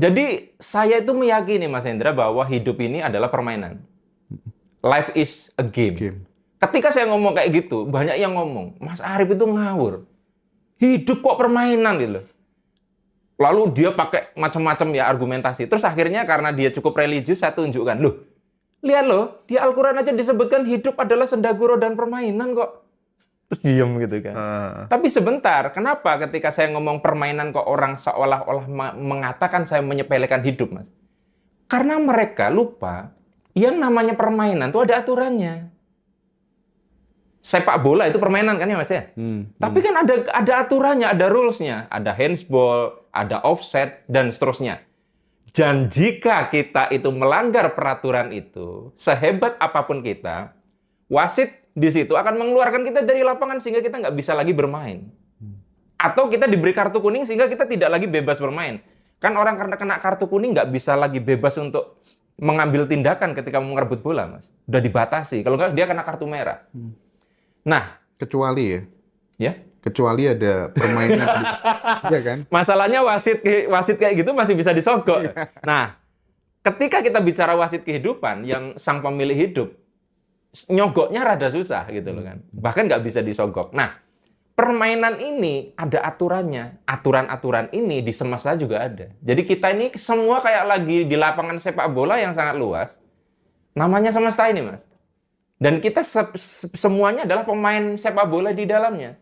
Jadi saya itu meyakini Mas Hendra bahwa hidup ini adalah permainan. Life is a game. Ketika saya ngomong kayak gitu, banyak yang ngomong, Mas Arif itu ngawur. Hidup kok permainan gitu. Lalu dia pakai macam-macam ya argumentasi. Terus akhirnya karena dia cukup religius, saya tunjukkan. Loh, lihat loh, di Al-Quran aja disebutkan hidup adalah senda gurau dan permainan kok. Terus diem gitu kan. Tapi sebentar, kenapa ketika saya ngomong permainan kok orang seolah-olah mengatakan saya menyepelekan hidup, Mas? Karena mereka lupa yang namanya permainan itu ada aturannya. Sepak bola itu permainan kan ya Mas ya? Tapi kan ada aturannya, ada rules-nya, ada handsball, ada offset dan seterusnya. Dan jika kita itu melanggar peraturan itu, sehebat apapun kita, wasit di situ akan mengeluarkan kita dari lapangan sehingga kita nggak bisa lagi bermain. Atau kita diberi kartu kuning sehingga kita tidak lagi bebas bermain. Kan orang karena kena kartu kuning nggak bisa lagi bebas untuk mengambil tindakan ketika mau ngerebut bola, Mas. Udah dibatasi. Kalau nggak dia kena kartu merah. Nah, kecuali ya, kecuali ada permainan, ya kan? masalahnya wasit kayak gitu masih bisa disogok. Nah, ketika kita bicara wasit kehidupan yang sang pemilik hidup, nyogoknya rada susah gitu loh kan. Bahkan nggak bisa disogok. Nah, permainan ini ada aturannya. Aturan-aturan ini di semesta juga ada. Jadi kita ini semua kayak lagi di lapangan sepak bola yang sangat luas. Namanya semesta ini, Mas. Dan kita semuanya adalah pemain sepak bola di dalamnya.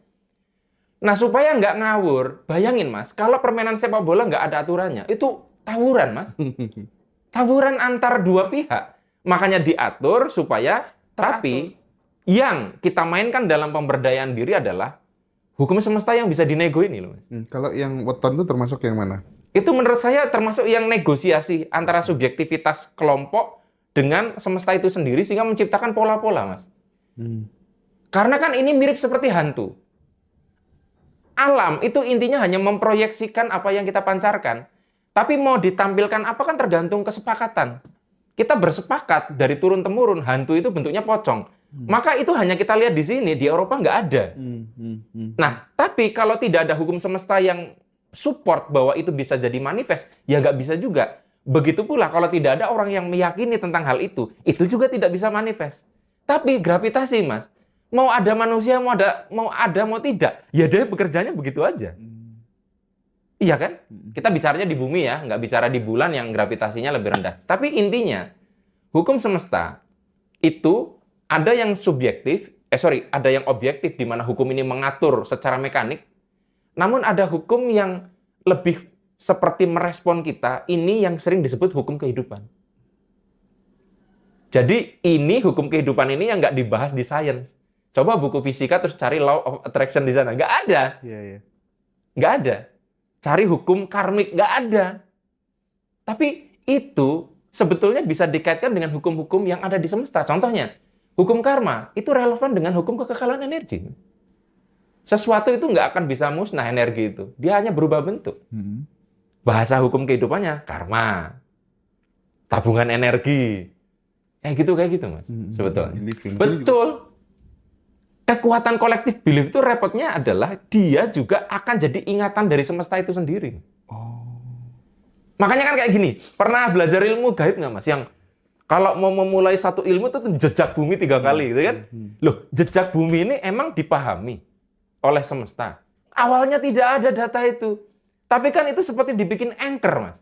Nah, supaya nggak ngawur, bayangin, Mas, kalau permainan sepak bola nggak ada aturannya, itu tawuran, Mas. Tawuran antar dua pihak. Makanya diatur supaya, tapi yang kita mainkan dalam pemberdayaan diri adalah hukum semesta yang bisa dinego ini loh, Mas. Kalau yang weton itu termasuk yang mana? Itu menurut saya termasuk yang negosiasi antara subjektivitas kelompok dengan semesta itu sendiri sehingga menciptakan pola-pola, Mas. Karena kan ini mirip seperti hantu. Alam itu intinya hanya memproyeksikan apa yang kita pancarkan. Tapi mau ditampilkan apa kan tergantung kesepakatan. Kita bersepakat dari turun-temurun, hantu itu bentuknya pocong. Maka itu hanya kita lihat di sini, di Eropa nggak ada. Nah, tapi kalau tidak ada hukum semesta yang support bahwa itu bisa jadi manifest, ya nggak bisa juga. Begitu pula kalau tidak ada orang yang meyakini tentang hal itu juga tidak bisa manifest. Tapi gravitasi, Mas, mau ada manusia, mau tidak, ya dia bekerjanya begitu aja. Iya kan? Kita bicaranya di bumi ya, nggak bicara di bulan yang gravitasinya lebih rendah. Tapi intinya, hukum semesta itu ada yang subjektif, ada yang objektif di mana hukum ini mengatur secara mekanik. Namun ada hukum yang lebih seperti merespon kita, ini yang sering disebut hukum kehidupan. Jadi ini hukum kehidupan ini yang nggak dibahas di sains. Coba buku fisika terus cari law of attraction di sana. Nggak ada. Nggak ada. Cari hukum karmik. Nggak ada. Tapi itu sebetulnya bisa dikaitkan dengan hukum-hukum yang ada di semesta. Contohnya, hukum karma itu relevan dengan hukum kekekalan energi. Sesuatu itu nggak akan bisa musnah energi itu. Dia hanya berubah bentuk. Bahasa hukum kehidupannya karma, tabungan energi, kayak gitu Mas, sebetulnya. Betul. Kekuatan kolektif belief itu repotnya adalah dia juga akan jadi ingatan dari semesta itu sendiri. Makanya kan kayak gini, pernah belajar ilmu gaib nggak Mas? Yang kalau mau memulai satu ilmu itu jejak bumi 3 kali, gitu kan? Loh, jejak bumi ini emang dipahami oleh semesta. Awalnya tidak ada data itu. Tapi kan itu seperti dibikin anchor, Mas.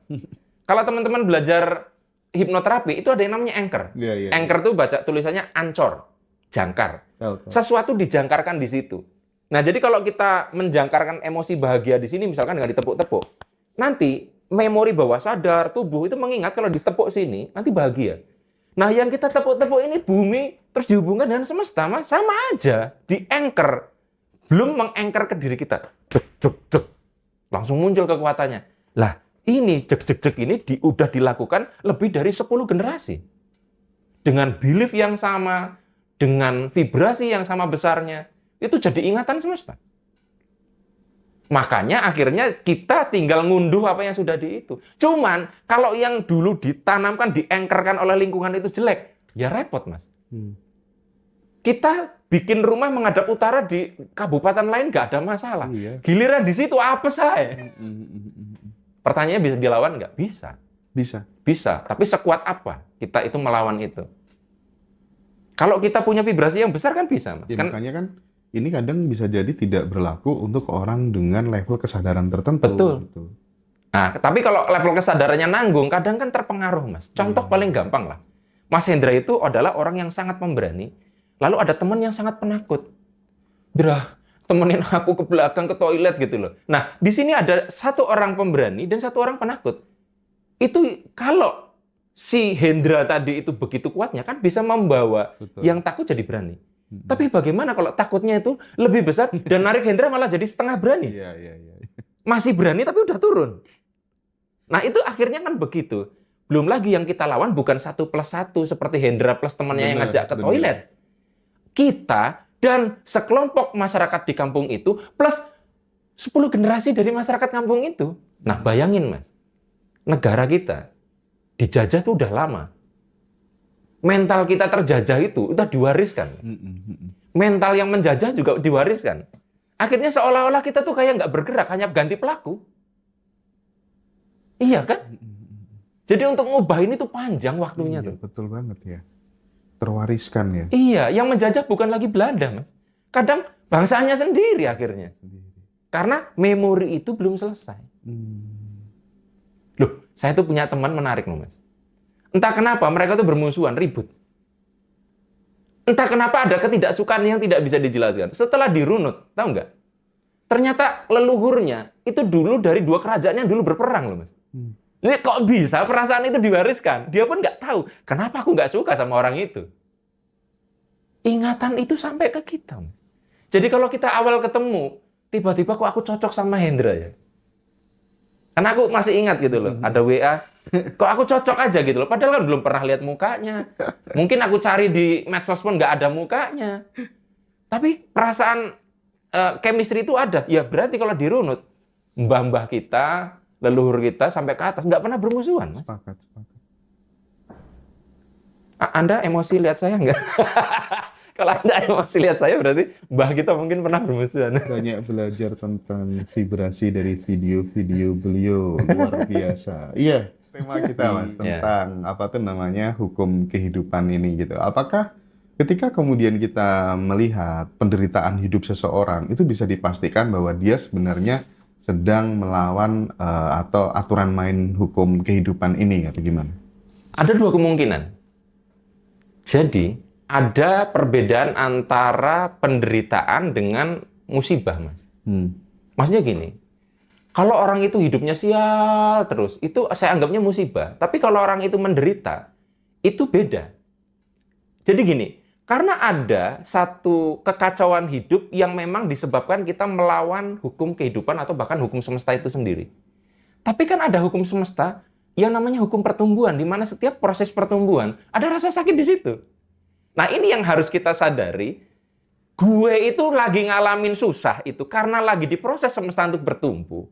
Kalau teman-teman belajar hipnoterapi, itu ada yang namanya anchor. Anchor itu baca tulisannya ancor, jangkar. Sesuatu dijangkarkan di situ. Nah, jadi kalau kita menjangkarkan emosi bahagia di sini, misalkan dengan ditepuk-tepuk, nanti memori bawah sadar, tubuh itu mengingat kalau ditepuk sini, nanti bahagia. Nah, yang kita tepuk-tepuk ini bumi, terus dihubungkan dengan semesta, Mas, sama aja. Di anchor. Belum meng-anchor ke diri kita. Cek, cek, cek. Langsung muncul kekuatannya. Lah, ini jek-jek-jek ini udah dilakukan lebih dari 10 generasi. Dengan belief yang sama, dengan vibrasi yang sama besarnya, itu jadi ingatan semesta. Makanya akhirnya kita tinggal ngunduh apa yang sudah di itu. Cuman, kalau yang dulu ditanamkan, diengkerkan oleh lingkungan itu jelek, ya repot, Mas. Kita bikin rumah menghadap utara di kabupaten lain nggak ada masalah. Giliran di situ apa saya? Pertanyaannya bisa dilawan nggak? Bisa. Bisa. Bisa. Tapi sekuat apa kita itu melawan itu? Kalau kita punya vibrasi yang besar kan bisa, Mas. Ya, Kan makanya kan ini kadang bisa jadi tidak berlaku untuk orang dengan level kesadaran tertentu. Betul. Gitu. Nah, tapi kalau level kesadarannya nanggung, kadang kan terpengaruh, Mas. Contoh paling gampang lah. Mas Hendra itu adalah orang yang sangat pemberani, lalu ada teman yang sangat penakut. Dra, temenin aku ke belakang ke toilet gitu loh. Nah, di sini ada satu orang pemberani dan satu orang penakut. Itu kalau si Hendra tadi itu begitu kuatnya kan bisa membawa Betul. yang takut jadi berani. Tapi bagaimana kalau takutnya itu lebih besar dan narik Hendra malah jadi setengah berani? Iya. Masih berani tapi udah turun. Nah, itu akhirnya kan begitu. Belum lagi yang kita lawan bukan 1+1 seperti Hendra plus temannya yang ngajak ke toilet. Kita dan sekelompok masyarakat di kampung itu plus 10 generasi dari masyarakat kampung itu. Nah, bayangin, Mas. Negara kita dijajah tuh udah lama. Mental kita terjajah itu udah diwariskan. Mental yang menjajah juga diwariskan. Akhirnya seolah-olah kita tuh kayak nggak bergerak, hanya ganti pelaku. Iya kan? Jadi untuk ngubah ini tuh panjang waktunya Iya, tuh. betul banget ya. Terwariskan ya. Iya, yang menjajah bukan lagi Belanda, Mas. Kadang bangsanya sendiri akhirnya. Karena memori itu belum selesai. Loh, saya tuh punya teman menarik loh, Mas. Entah kenapa mereka tuh bermusuhan, ribut. Entah kenapa ada ketidaksukaan yang tidak bisa dijelaskan. Setelah dirunut, tahu nggak? Ternyata leluhurnya itu dulu dari 2 kerajaan yang dulu berperang loh, Mas. Ini kok bisa perasaan itu diwariskan? Dia pun nggak tahu. Kenapa aku nggak suka sama orang itu? Ingatan itu sampai ke kita, Mas. Jadi kalau kita awal ketemu, tiba-tiba kok aku cocok sama Hendra ya? Karena aku masih ingat gitu loh, ada WA, kok aku cocok aja gitu loh, padahal kan belum pernah lihat mukanya. Mungkin aku cari di medsos pun nggak ada mukanya. Tapi perasaan chemistry itu ada. Ya berarti kalau dirunut, mbah-mbah kita, leluhur kita sampai ke atas nggak pernah bermusuhan, Mas. Sepakat. Anda emosi lihat saya nggak? Kalau Anda emosi lihat saya berarti mbah kita mungkin pernah bermusuhan. Banyak belajar tentang vibrasi dari video-video beliau, luar biasa. Iya, tema kita Mas tentang apa tuh namanya hukum kehidupan ini gitu. Apakah ketika kemudian kita melihat penderitaan hidup seseorang itu bisa dipastikan bahwa dia sebenarnya sedang melawan atau aturan main hukum kehidupan ini atau gimana? Ada 2 kemungkinan. Jadi, ada perbedaan antara penderitaan dengan musibah, Mas. Maksudnya gini, kalau orang itu hidupnya sial terus, itu saya anggapnya musibah. Tapi kalau orang itu menderita, itu beda. Jadi gini, karena ada satu kekacauan hidup yang memang disebabkan kita melawan hukum kehidupan atau bahkan hukum semesta itu sendiri. Tapi kan ada hukum semesta yang namanya hukum pertumbuhan, di mana setiap proses pertumbuhan ada rasa sakit di situ. Nah, ini yang harus kita sadari. Gue itu lagi ngalamin susah itu karena lagi diproses semesta untuk bertumbuh.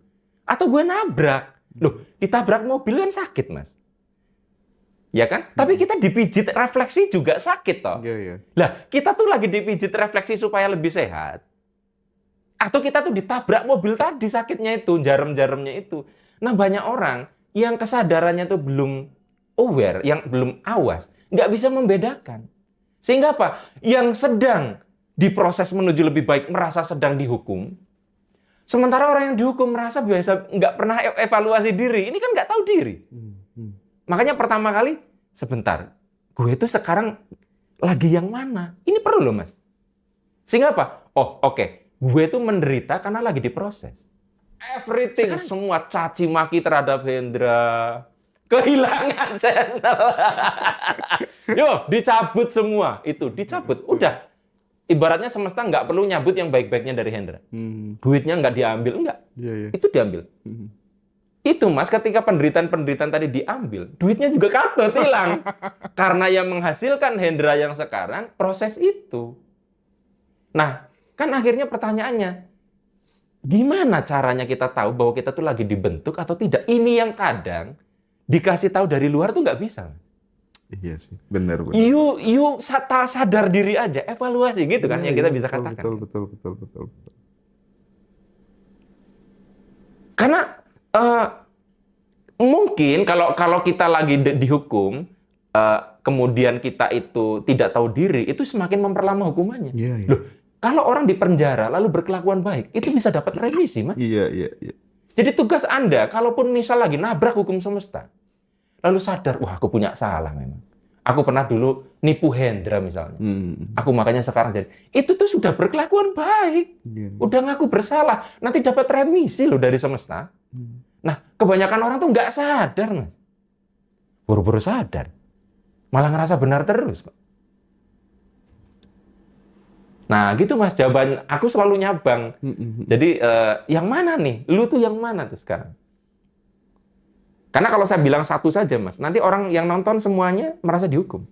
Atau gue nabrak. Loh, ditabrak mobil kan sakit, Mas. Ya kan? Tapi kita dipijit refleksi juga sakit, toh. Iya. Lah, kita tuh lagi dipijit refleksi supaya lebih sehat. Atau kita tuh ditabrak mobil tadi sakitnya itu, jarum-jarumnya itu. Nah, banyak orang yang kesadarannya tuh belum aware, yang belum awas, nggak bisa membedakan. Sehingga apa? Yang sedang diproses menuju lebih baik merasa sedang dihukum. Sementara orang yang dihukum merasa biasa nggak pernah evaluasi diri. Ini kan nggak tahu diri. Makanya pertama kali, sebentar, gue itu sekarang lagi yang mana? Ini perlu loh, Mas. Sehingga apa? Oh, oke. Gue itu menderita karena lagi diproses. Everything, semua caci maki terhadap Hendra. Kehilangan channel. Yo, dicabut semua. Itu, dicabut. Udah. Ibaratnya semesta nggak perlu nyabut yang baik-baiknya dari Hendra. Duitnya nggak diambil, enggak. Iya. Itu diambil. Itu, Mas, ketika penderitaan-penderitaan tadi diambil, duitnya juga katut, hilang. Karena yang menghasilkan Hendra yang sekarang, proses itu. Nah, kan akhirnya pertanyaannya, gimana caranya kita tahu bahwa kita tuh lagi dibentuk atau tidak? Ini yang kadang dikasih tahu dari luar tuh nggak bisa. Iya sih, benar. You sadar diri aja, evaluasi gitu kan, yang kita bisa katakan. Betul. Karena Mungkin kalau kita lagi dihukum, kemudian kita itu tidak tahu diri, itu semakin memperlama hukumannya. Iya, iya. Loh, kalau orang di penjara lalu berkelakuan baik, itu bisa dapat remisi, Mas. Iya, iya, iya. Jadi tugas Anda, kalaupun misal lagi nabrak hukum semesta, lalu sadar, wah aku punya salah memang. Aku pernah dulu nipu Hendra misalnya. Aku makanya sekarang jadi, itu tuh sudah berkelakuan baik. Iya. Udah ngaku bersalah, nanti dapat remisi loh dari semesta. Nah, kebanyakan orang tuh nggak sadar, Mas. Buru-buru sadar. Malah ngerasa benar terus, kok. Nah, gitu, Mas. Jawaban aku selalu nyabang. Jadi, yang mana nih? Lu tuh yang mana tuh sekarang? Karena kalau saya bilang satu saja, Mas, nanti orang yang nonton semuanya merasa dihukum.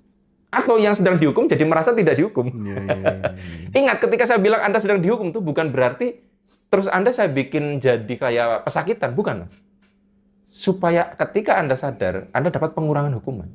Atau yang sedang dihukum jadi merasa tidak dihukum. Iya, iya, iya. Ingat, ketika saya bilang Anda sedang dihukum, itu bukan berarti terus Anda saya bikin jadi kayak pesakitan. Bukan, Mas. Supaya ketika Anda sadar, Anda dapat pengurangan hukuman.